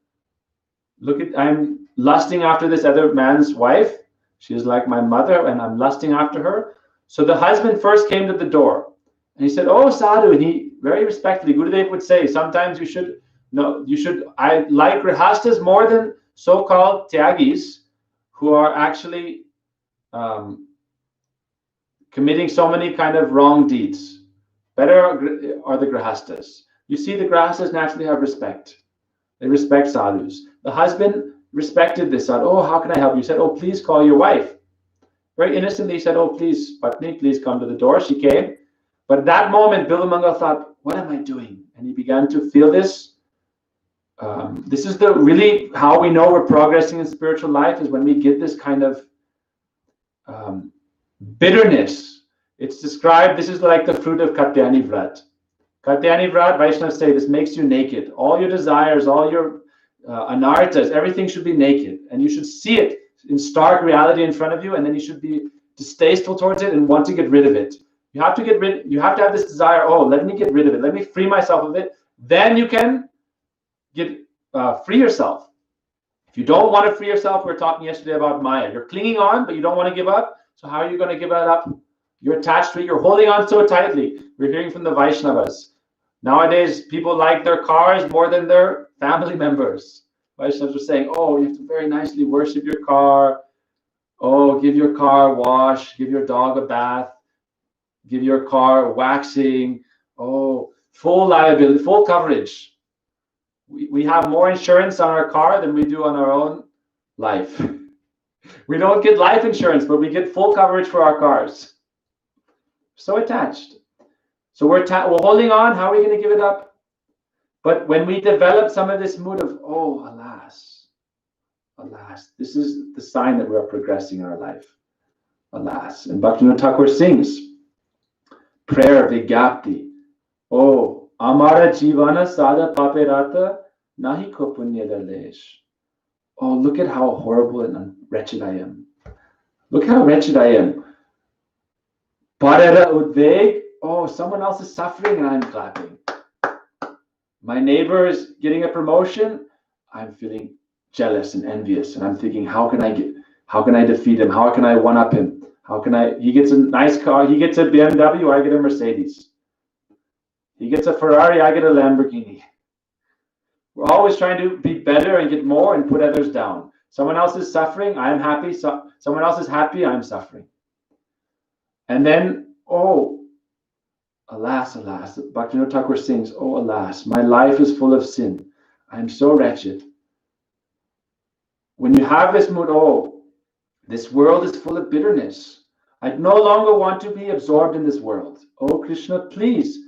Speaker 1: I'm lusting after this other man's wife. She is like my mother, and I'm lusting after her. So the husband first came to the door, and he said, "Oh, sadhu," and he very respectfully, Gurudev would say, sometimes I like grihastas more than so-called tyagis who are actually committing so many kind of wrong deeds. Better are the grihastas. You see, the grihastas naturally have respect. They respect sadhus. The husband respected this sadhu. Oh, how can I help you? He said, oh, please call your wife. Very innocently, he said, oh, please, Patni, please come to the door. She came. But at that moment, Bimalmangal thought, what am I doing? And he began to feel this. This is really how we know we're progressing in spiritual life, is when we get this kind of bitterness. It's described, this is like the fruit of Katyani Vrat. Katyani Vrat, Vaishnavas say, this makes you naked. All your desires, all your anarthas, everything should be naked. And you should see it in stark reality in front of you, and then you should be distasteful towards it and want to get rid of it. You have to have this desire, oh, let me get rid of it. Let me free myself of it. Then you can free yourself. If you don't want to free yourself, we were talking yesterday about Maya. You're clinging on, but you don't want to give up. So how are you going to give it up? You're attached to it. You're holding on so tightly. We're hearing from the Vaishnavas. Nowadays, people like their cars more than their family members. Vaishnavas are saying, oh, you have to very nicely worship your car. Oh, give your car a wash. Give your dog a bath. Give your car waxing. Oh, full liability, full coverage. We have more insurance on our car than we do on our own life. We don't get life insurance, but we get full coverage for our cars. So attached. So we're holding on. How are we going to give it up? But when we develop some of this mood of, oh, alas, alas, this is the sign that we're progressing in our life. Alas. And Bhaktivinoda Thakur sings, prayer Vigyapti. Oh, Amara Jivana Sada Paperata Nahi Ko Punya Dalesh. Oh, look at how horrible and wretched I am. Look how wretched I am. Parara Udveg. Oh, someone else is suffering and I'm clapping. My neighbor is getting a promotion. I'm feeling jealous and envious, and I'm thinking, how can I defeat him? How can I one up him? He gets a nice car, he gets a BMW, I get a Mercedes. He gets a Ferrari, I get a Lamborghini. We're always trying to be better and get more and put others down. Someone else is suffering, I'm happy. Someone else is happy, I'm suffering. And then, oh, alas, alas, Bhaktivinoda Thakur sings, oh, alas, my life is full of sin. I'm so wretched. When you have this mood, oh, this world is full of bitterness. I no longer want to be absorbed in this world. Oh, Krishna, please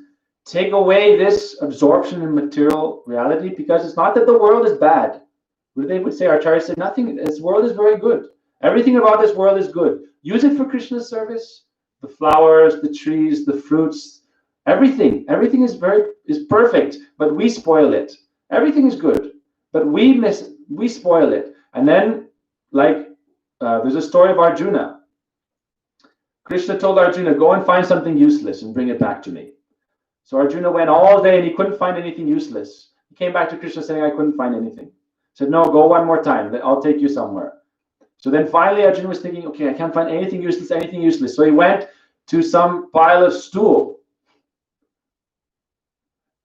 Speaker 1: take away this absorption in material reality, because it's not that the world is bad. They would say, our Acharya said, nothing, this world is very good. Everything about this world is good. Use it for Krishna's service. The flowers, the trees, the fruits, everything is perfect, but we spoil it. Everything is good, but we spoil it. And then, like, there's a story of Arjuna. Krishna told Arjuna, go and find something useless and bring it back to me. So Arjuna went all day and he couldn't find anything useless. He came back to Krishna saying, I couldn't find anything. He said, no, go one more time. I'll take you somewhere. So then finally Arjuna was thinking, okay, I can't find anything useless. So he went to some pile of stool.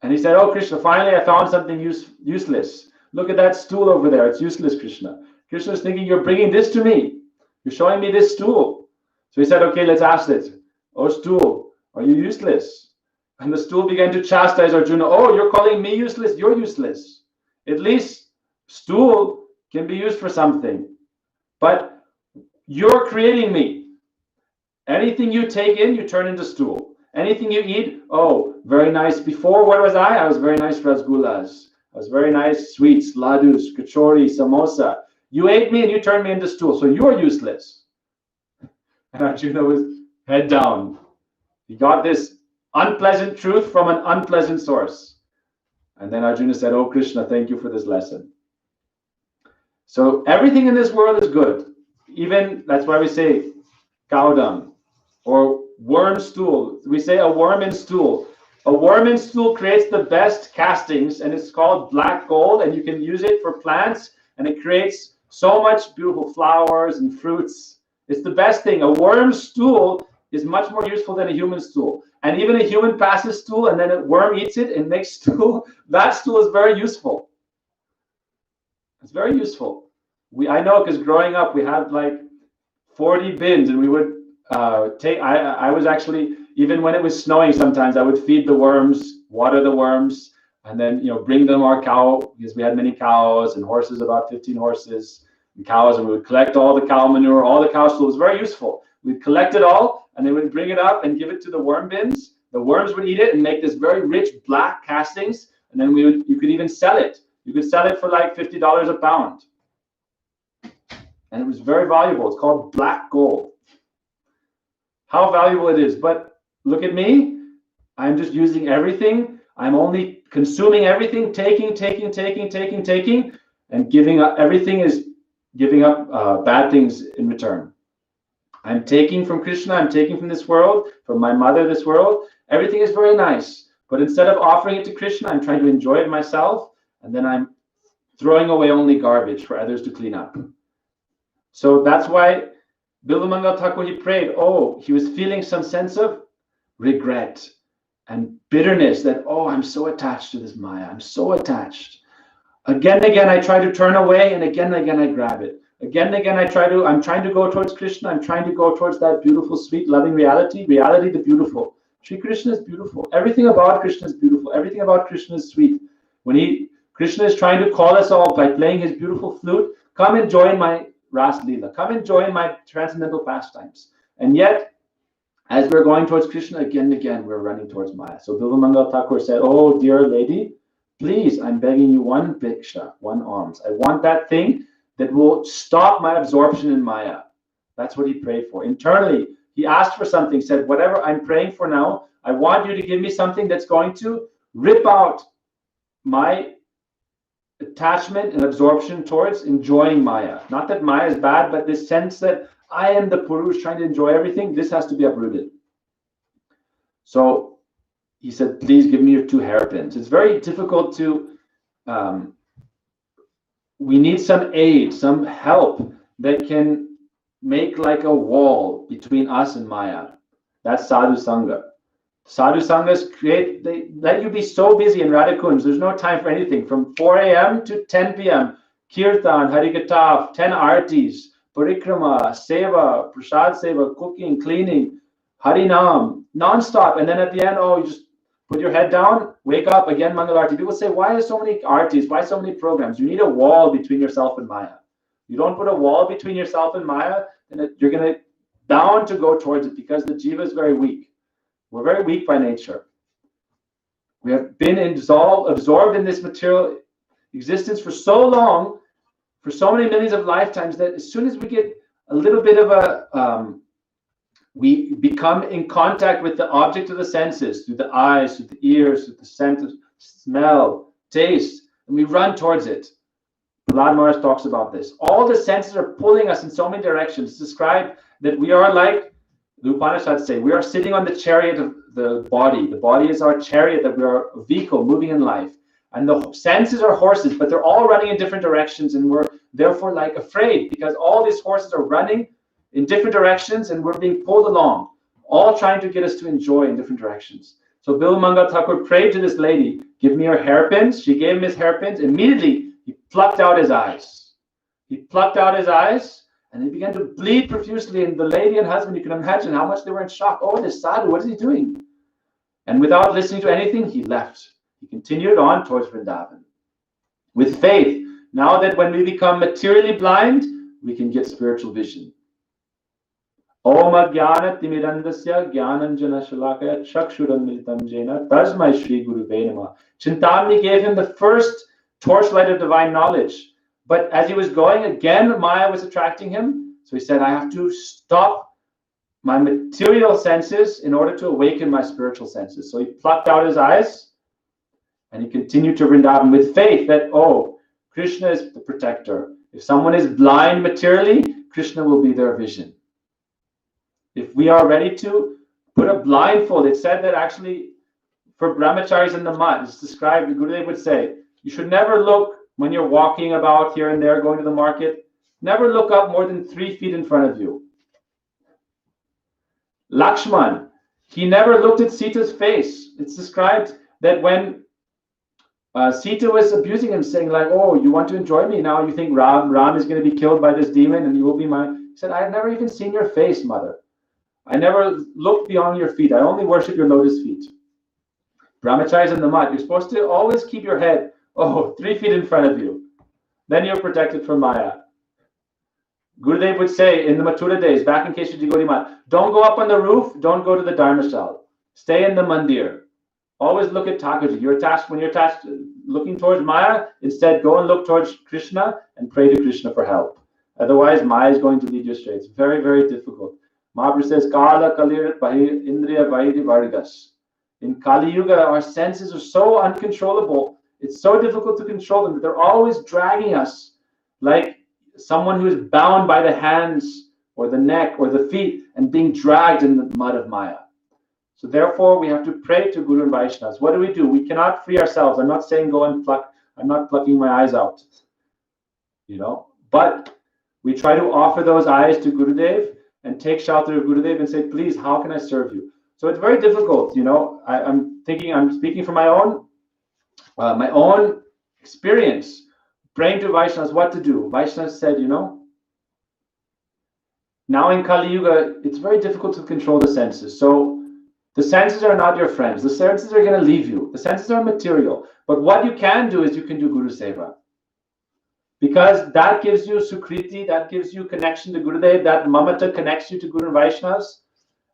Speaker 1: And he said, oh, Krishna, finally I found something useless. Look at that stool over there. It's useless, Krishna. Krishna was thinking, you're bringing this to me. You're showing me this stool. So he said, okay, let's ask it. Oh, stool, are you useless? And the stool began to chastise Arjuna. Oh, you're calling me useless? You're useless. At least stool can be used for something. But you're creating me. Anything you take in, you turn into stool. Anything you eat, oh, very nice. Before, what was I? I was very nice rasgullas. I was very nice sweets, ladus, kachori, samosa. You ate me and you turned me into stool. So you're useless. And Arjuna was head down. He got this unpleasant truth from an unpleasant source. And then Arjuna said, oh, Krishna, thank you for this lesson. So everything in this world is good. Even, that's why we say cow dung or worm stool. We say a worm in stool. A worm in stool creates the best castings, and it's called black gold, and you can use it for plants, and it creates so much beautiful flowers and fruits. It's the best thing. A worm stool is much more useful than a human stool. And even a human passes stool and then a worm eats it and makes stool. That stool is very useful. It's very useful. I know, because growing up we had like 40 bins, and we would I was actually, even when it was snowing, sometimes I would feed the worms, water the worms, and then bring them our cow, because we had many cows and horses, about 15 horses and cows, and we would collect all the cow manure, all the cow stool. It was very useful. We'd collect it all, and they would bring it up and give it to the worm bins. The worms would eat it and make this very rich black castings, and then you could even sell it. You could sell it for like $50 a pound. And it was very valuable. It's called black gold. How valuable it is. But look at me. I'm just using everything. I'm only consuming everything, taking, and giving up. Everything is giving up bad things in return. I'm taking from Krishna. I'm taking from this world, from my mother, this world. Everything is very nice. But instead of offering it to Krishna, I'm trying to enjoy it myself. And then I'm throwing away only garbage for others to clean up. So that's why Bilamangal Thakur, he prayed, he was feeling some sense of regret and bitterness that, I'm so attached to this Maya. I'm so attached. Again and again, I try to turn away, and again I grab it. Again and again, I'm trying to go towards Krishna. I'm trying to go towards that beautiful, sweet, loving reality the beautiful. Shri Krishna is beautiful. Everything about Krishna is beautiful. Everything about Krishna is sweet. When he Krishna is trying to call us all by playing his beautiful flute. Come and join my Ras Leela. Come and join my transcendental pastimes. And yet, as we're going towards Krishna, again and again, we're running towards Maya. So Bilvamangal Thakur said, oh, dear lady, please, I'm begging you one bhiksha, one alms. I want that thing that will stop my absorption in Maya. That's what he prayed for. Internally, he asked for something, said, whatever I'm praying for now, I want you to give me something that's going to rip out my attachment and absorption towards enjoying Maya. Not that Maya is bad, but this sense that I am the Purush trying to enjoy everything, this has to be uprooted. So he said, please give me your 2 hairpins. It's very difficult to, we need some aid, some help that can make like a wall between us and Maya. That's Sadhu Sangha. Sadhu Sanghas they let you be so busy in Radha Kunj. There's no time for anything. From 4 a.m. to 10 p.m. Kirtan, Harikatav, 10 artis, Parikrama, Seva, Prasad Seva, cooking, cleaning, Harinam, non-stop. And then at the end, oh, you just put your head down, wake up, again, Mangal Arti. People say, why are so many artis? Why so many programs? You need a wall between yourself and Maya. You don't put a wall between yourself and Maya, then you're going to bound to go towards it because the jiva is very weak. We're very weak by nature. We have been absorbed in this material existence for so long, for so many millions of lifetimes, that as soon as we get a little bit of a, we become in contact with the object of the senses, through the eyes, through the ears, through the sense of smell, taste, and we run towards it. Prahlad Maharaj talks about this. All the senses are pulling us in so many directions. It's described that we are like, the Upanishads say, we are sitting on the chariot of the body. The body is our chariot, that we are a vehicle moving in life. And the senses are horses, but they're all running in different directions, and we're therefore like afraid because all these horses are running in different directions and we're being pulled along, all trying to get us to enjoy in different directions. So Bilvamangal Thakur prayed to this lady, give me your hairpins. She gave him his hairpins. Immediately, he plucked out his eyes. He plucked out his eyes. And he began to bleed profusely. And the lady and husband, you can imagine how much they were in shock. Oh, this sadhu, what is he doing? And without listening to anything, he left. He continued on towards Vrindavan. With faith, now that when we become materially blind, we can get spiritual vision. Om Ajnana Timirandasya Jnananjana Shalakaya Chakshuranmilitam Jena Tasmai Shri Guruve Namah. Chintamani gave him the first torchlight of divine knowledge. But as he was going, again, Maya was attracting him. So he said, I have to stop my material senses in order to awaken my spiritual senses. So he plucked out his eyes and he continued to Vrindavan with faith that, oh, Krishna is the protector. If someone is blind materially, Krishna will be their vision. If we are ready to put a blindfold, it said that actually for brahmacharis in the mud, it's described, the Gurudev would say, you should never look when you're walking about here and there, going to the market, never look up more than 3 feet in front of you. Lakshman, he never looked at Sita's face. It's described that when Sita was abusing him, saying like, oh, you want to enjoy me now? You think Ram is going to be killed by this demon and you will be mine? He said, I have never even seen your face, mother. I never looked beyond your feet. I only worship your lotus feet. Brahmacharis in the mud, you're supposed to always keep your head 3 feet in front of you. Then you're protected from Maya. Gurudev would say in the Mathura days, back in Keshaji Gauri Mat, don't go up on the roof, don't go to the Dharmashal. Stay in the mandir. Always look at Thakurji. When you're attached, looking towards Maya, instead go and look towards Krishna and pray to Krishna for help. Otherwise, Maya is going to lead you astray. It's very, very difficult. Mahaprabhu says, Kala Kalir Bahir Indriya Vairi Vargas. In Kali Yuga, our senses are so uncontrollable. It's so difficult to control them. They're always dragging us like someone who is bound by the hands or the neck or the feet and being dragged in the mud of Maya. So therefore, we have to pray to Guru and Vaishnavas. What do? We cannot free ourselves. I'm not saying go and pluck. I'm not plucking my eyes out. But we try to offer those eyes to Gurudev and take shelter of Gurudev and say, please, how can I serve you? So it's very difficult. I'm speaking from my own experience, praying to Vaishnavas what to do. Vaishnavas said, now in Kali Yuga, it's very difficult to control the senses. So The senses are not your friends. The senses are going to leave you. The senses are material. But what you can do is you can do Guru Seva. Because that gives you Sukriti, that gives you connection to Gurudev, that Mamata connects you to Guru and Vaishnavas,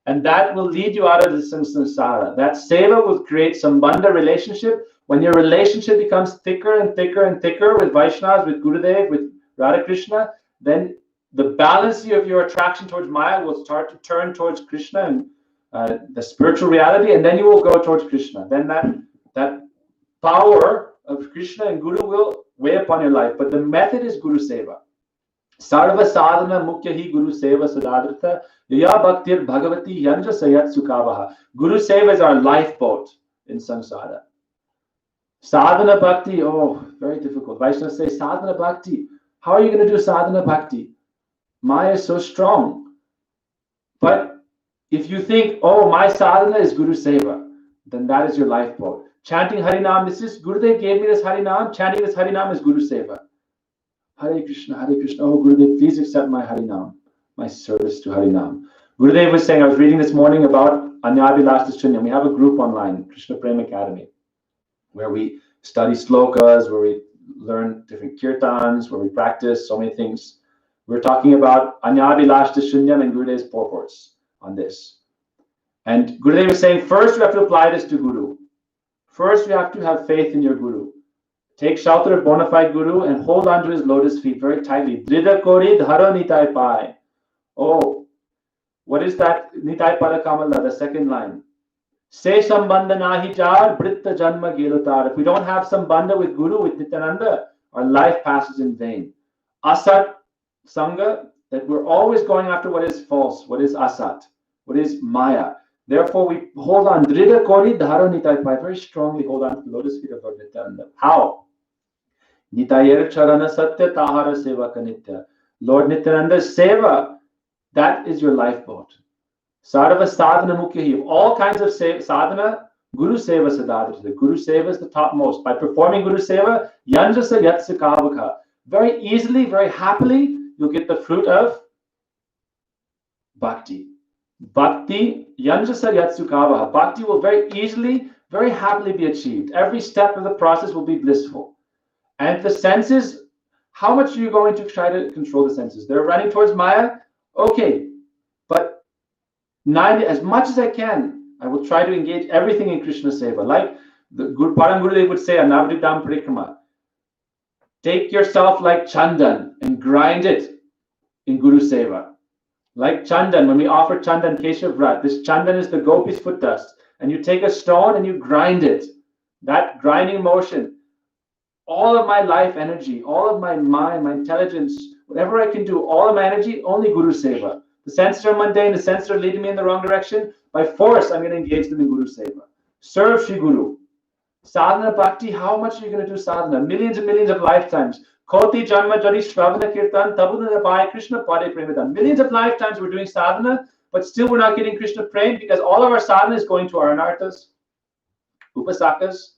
Speaker 1: and that will lead you out of the samsara. That Seva will create Sambandha relationship. When your relationship becomes thicker and thicker and thicker with Vaishnavas, with Gurudev, with Radha Krishna, then the balance of your attraction towards Maya will start to turn towards Krishna and the spiritual reality, and then you will go towards Krishna. Then that power of Krishna and Guru will weigh upon your life. But the method is Guru Seva. Sarva sadhana mukhya hi Guru Seva sadadrita yaya bhaktir bhagavati yanja sayat sukavaha. Guru Seva is our lifeboat in samsara. Sadhana bhakti, oh, very difficult. Vaishnavas say sadhana bhakti. How are you going to do sadhana bhakti? Maya is so strong. But if you think, oh, my sadhana is Guru Seva, then that is your lifeboat. Chanting Harinam, this is Gurudev gave me this Harinam. Chanting this Harinam is Guru Seva. Hare Krishna, Hare Krishna. Oh, Gurudev, please accept my Harinam, my service to Harinam. Gurudev was saying, I was reading this morning about Anyabhilash Shunyam. We have a group online, Krishna Prem Academy, where we study slokas, where we learn different kirtans, where we practice so many things. We're talking about Anyabhilash Shunyam and Gurudev's purports on this. And Gurudev was saying, first you have to apply this to Guru. First, you have to have faith in your Guru. Take shelter of bona fide Guru and hold on to his lotus feet very tightly. Dhrida kori dharo nitai pai. Oh, what is that? Nitai pada kamala, the second line. Se sambandha nahi jar, britta janma gelutar. If we don't have sambandha with Guru, with Nityananda, our life passes in vain. Asat sangha, that we're always going after what is false, what is asat, what is maya. Therefore, we hold on. Dhrida kori dharo nitai pai. Very strongly hold on to the lotus feet of Lord Nityananda. How? Nitayer charana satya tahara seva kanitya. Lord Nityananda's seva, that is your lifeboat. Sarva sadhana mukhya. All kinds of sadhana, Guru seva sadadrita. The Guru seva is the topmost. By performing Guru seva, yanjasa yatsa kavaka. Very easily, very happily, you'll get the fruit of bhakti. Bhakti, yanjasa yatsukavaha. Bhakti will very easily, very happily be achieved. Every step of the process will be blissful. And the senses, how much are you going to try to control the senses? They're running towards Maya? Okay. But as much as I can, I will try to engage everything in Krishna Seva. Like the Param Gurudev would say, Anavridam Parikrama. Take yourself like Chandan and grind it in Guru Seva. Like Chandan, when we offer Chandan Keshav Vrat, this Chandan is the Gopi's foot dust. And you take a stone and you grind it. That grinding motion, all of my life energy, all of my mind, my intelligence, whatever I can do, all of my energy, only Guru Seva. The senses are mundane, the senses are leading me in the wrong direction. By force, I'm going to engage them in Guru Seva. Serve Shri Guru. Sadhana Bhakti, how much are you going to do sadhana? Millions and millions of lifetimes. Koti Janma Jari Shravana Kirtan Tabuna Bhai Krishna Pade Premadan. Millions of lifetimes we're doing sadhana, but still we're not getting Krishna Prem because all of our sadhana is going to our anarthas, upasakas.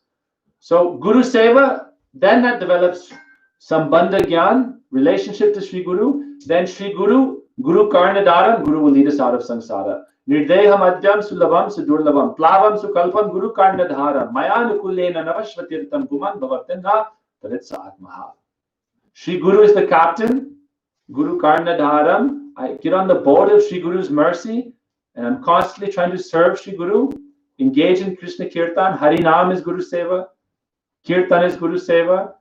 Speaker 1: So Guru Seva, then that develops Sambandha Gyan, relationship to Sri Guru. Then Sri Guru, Guru Karnadaram, Guru will lead us out of samsara. Nirdeham Adyam Sulabam Sudurlabam Plavam Sukalpam Guru Karnadharam Mayanukulena Navashvatirtam Guman Bhavartana Taritsa Atmaha. Sri Guru is the captain, Guru Karnadharam. I get on the boat of Sri Guru's mercy and I'm constantly trying to serve Sri Guru, engage in Krishna Kirtan. Harinam is Guru Seva, Kirtan is Guru Seva.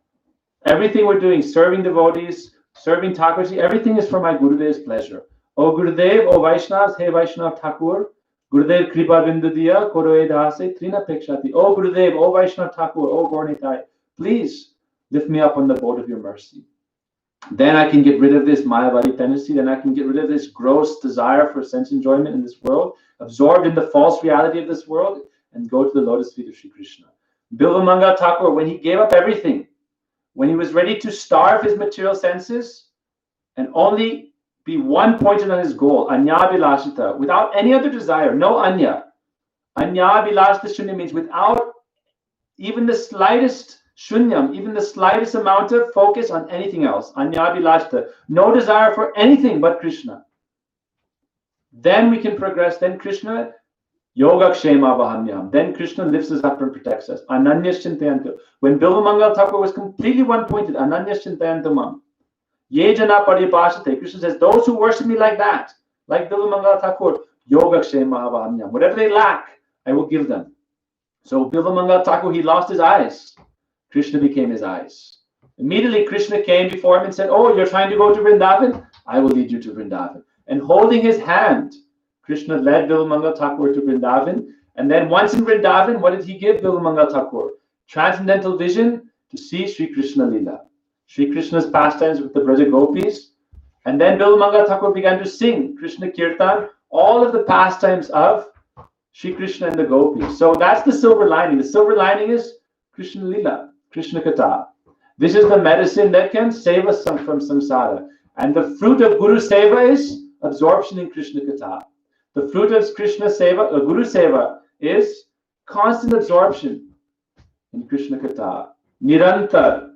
Speaker 1: Everything we're doing, serving devotees, serving Thakurji, everything is for my Gurudev's pleasure. O Gurudev, O Vaishnavas, Hey Vaishnav Thakur, Gurudev Kripa Bindudiya, Koroe Dase, Trina Pekshati. O Gurudev, O Vaishnav Thakur, O Gornitai, please lift me up on the boat of your mercy. Then I can get rid of this Mayavadi tendency, then I can get rid of this gross desire for sense enjoyment in this world, absorbed in the false reality of this world, and go to the lotus feet of Sri Krishna. Bilvamanga Thakur, when he gave up everything, when he was ready to starve his material senses and only be one pointed on his goal, Anya Bilashita, without any other desire, no Anya. Anya Bilashita Shunya means without even the slightest Shunyam, even the slightest amount of focus on anything else. Anya Bilashita, no desire for anything but Krishna. Then we can progress. Then Krishna, Yogakshema Vahamyam. Then Krishna lifts us up and protects us. Ananyas Chintayantam. When Bilvamangal Thakur was completely one-pointed, Ananyas Chintayantamam. Ye jana paripashate. Krishna says, those who worship me like that, like Bilvamangal Thakur, Yogakshema Vahamyam. Whatever they lack, I will give them. So Bilvamangal Thakur, he lost his eyes. Krishna became his eyes. Immediately Krishna came before him and said, oh, you're trying to go to Vrindavan? I will lead you to Vrindavan. And holding his hand, Krishna led Bilvamangal Thakur to Vrindavan. And then once in Vrindavan, what did he give Bilvamangal Thakur? Transcendental vision to see Sri Krishna Lila. Sri Krishna's pastimes with the Braja Gopis. And then Bilvamangal Thakur began to sing Krishna Kirtan, all of the pastimes of Sri Krishna and the Gopis. So that's the silver lining. The silver lining is Krishna Lila, Krishna Katha. This is the medicine that can save us from samsara. And the fruit of Guru Seva is absorption in Krishna Katha. The fruit of Krishna Seva, Guru Seva, is constant absorption in Krishna Katha. Nirantar,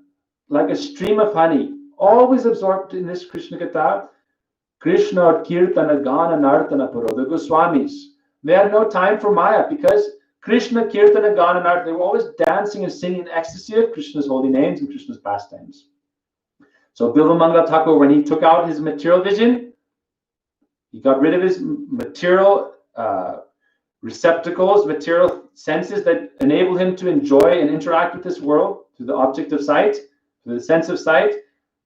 Speaker 1: like a stream of honey, always absorbed in this Krishna Katha. Krishna or Kirtana, Gana, Nartana, Paro, the Goswamis. They had no time for Maya because Krishna, Kirtana, Gana, Nartana, they were always dancing and singing in ecstasy of Krishna's holy names and Krishna's pastimes. So Bilvamangal Thakur, when he took out his material vision, he got rid of his material receptacles, material senses that enable him to enjoy and interact with this world through the object of sight, through the sense of sight.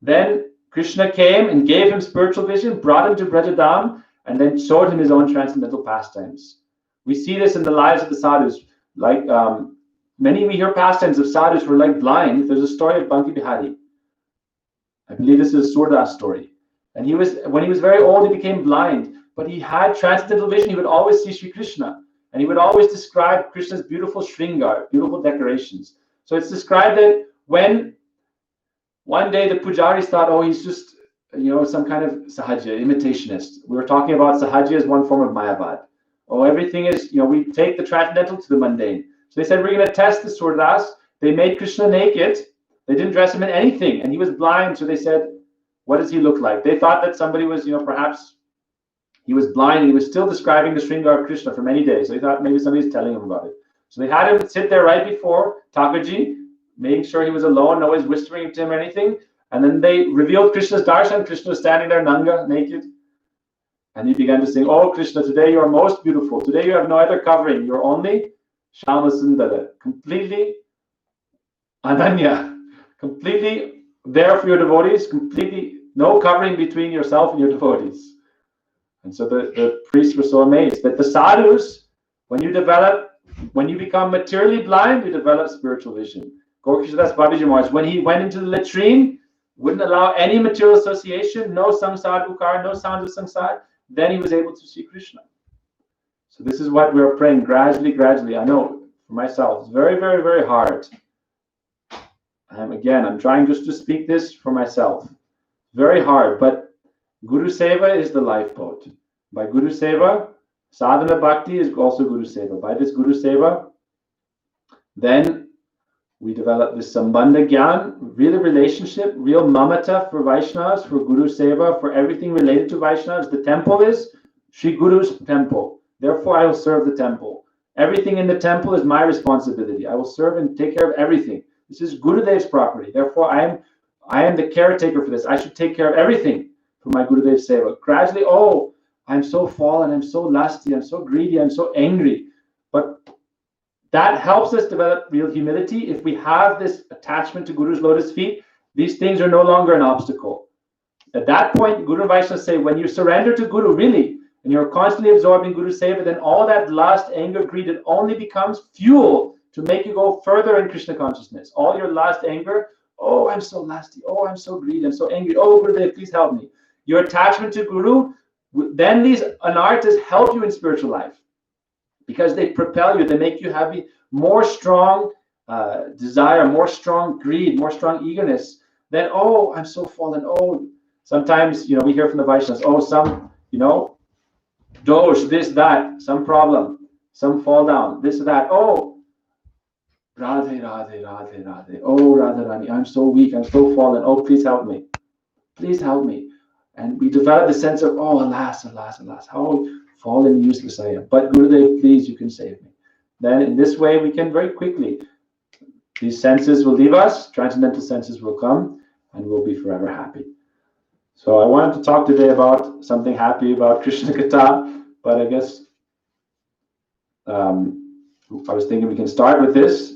Speaker 1: Then Krishna came and gave him spiritual vision, brought him to Brajadam, and then showed him his own transcendental pastimes. We see this in the lives of the sadhus. Like we hear pastimes of sadhus who are like blind. There's a story of Banki Bihari. I believe this is a Surdas story. And when he was very old, he became blind, but he had transcendental vision. He would always see Sri Krishna, and he would always describe Krishna's beautiful shringar, beautiful decorations. So it's described that when one day the pujaris thought, oh, he's just, some kind of sahaja, imitationist. We were talking about sahaja as one form of mayavad. Oh, everything is, we take the transcendental to the mundane. So they said, we're going to test the Surdas. They made Krishna naked. They didn't dress him in anything, and he was blind. So they said, what does he look like? They thought that somebody was, perhaps he was blind and he was still describing the Shringar of Krishna for many days. So they thought maybe somebody's telling him about it. So they had him sit there right before Thakurji, making sure he was alone, nobody's whispering to him or anything. And then they revealed Krishna's darshan. Krishna was standing there, Nanga, naked. And he began to sing, oh, Krishna, today you are most beautiful. Today you have no other covering. You're only Shama Sundara. Completely Ananya. Completely there for your devotees. Completely no covering between yourself and your devotees. And so the priests were so amazed that the sadhus, when you become materially blind, you develop spiritual vision. Gaura-Krishna Das Babaji Maharaj, when he went into the latrine, wouldn't allow any material association, no samsara ukar, no sound of samsara, then he was able to see Krishna. So this is what we're praying gradually. I know for myself, it's very, very, very hard. I'm trying just to speak this for myself. Very hard, but Guru Seva is the lifeboat. By Guru Seva, Sadhana Bhakti is also Guru Seva. By this Guru Seva, then we develop this Sambandha Gyan, real relationship, real mamata for Vaishnavas, for Guru Seva, for everything related to Vaishnavas. The temple is Sri Guru's temple. Therefore, I will serve the temple. Everything in the temple is my responsibility. I will serve and take care of everything. This is Gurudev's property. Therefore, I am the caretaker for this. I should take care of everything for my Gurudev Seva. Gradually, I'm so fallen, I'm so lusty, I'm so greedy, I'm so angry. But that helps us develop real humility. If we have this attachment to Guru's lotus feet, these things are no longer an obstacle. At that point, Guru and Vaishnava say, when you surrender to Guru, really, and you're constantly absorbing Guru Seva, then all that lust, anger, greed, it only becomes fuel to make you go further in Krishna consciousness. All your lust, anger, oh, I'm so lusty, oh, I'm so greedy, I'm so angry, oh, Gurudev, please help me. Your attachment to Guru, then these anarthas help you in spiritual life because they propel you, they make you have more strong desire, more strong greed, more strong eagerness. Then, oh, I'm so fallen, oh, sometimes, we hear from the Vaishnavas, oh, some, dosh, this, that, some problem, some fall down, this, that, oh, Radhe, Radhe, Radhe, Radhe. Oh, Radharani, I'm so weak. I'm so fallen. Oh, please help me. Please help me. And we develop the sense of, oh, alas, alas, alas. How fallen, useless I am. But Gurudev, please, you can save me. Then in this way, we can very quickly, these senses will leave us, transcendental senses will come, and we'll be forever happy. So I wanted to talk today about something happy about Krishna Katha, but I guess I was thinking we can start with this.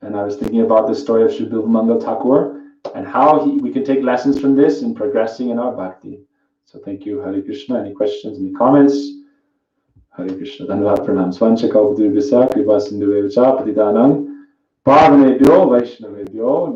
Speaker 1: And I was thinking about the story of Sri Bilvamangal Thakur and how we can take lessons from this in progressing in our bhakti. So thank you, Hare Krishna. Any questions, any comments? Hare Krishna. Dhanavad pranam. Svancha kalpadurvisa kripa sindhu evacha patidanam pavanebhyo vaishnavebhyo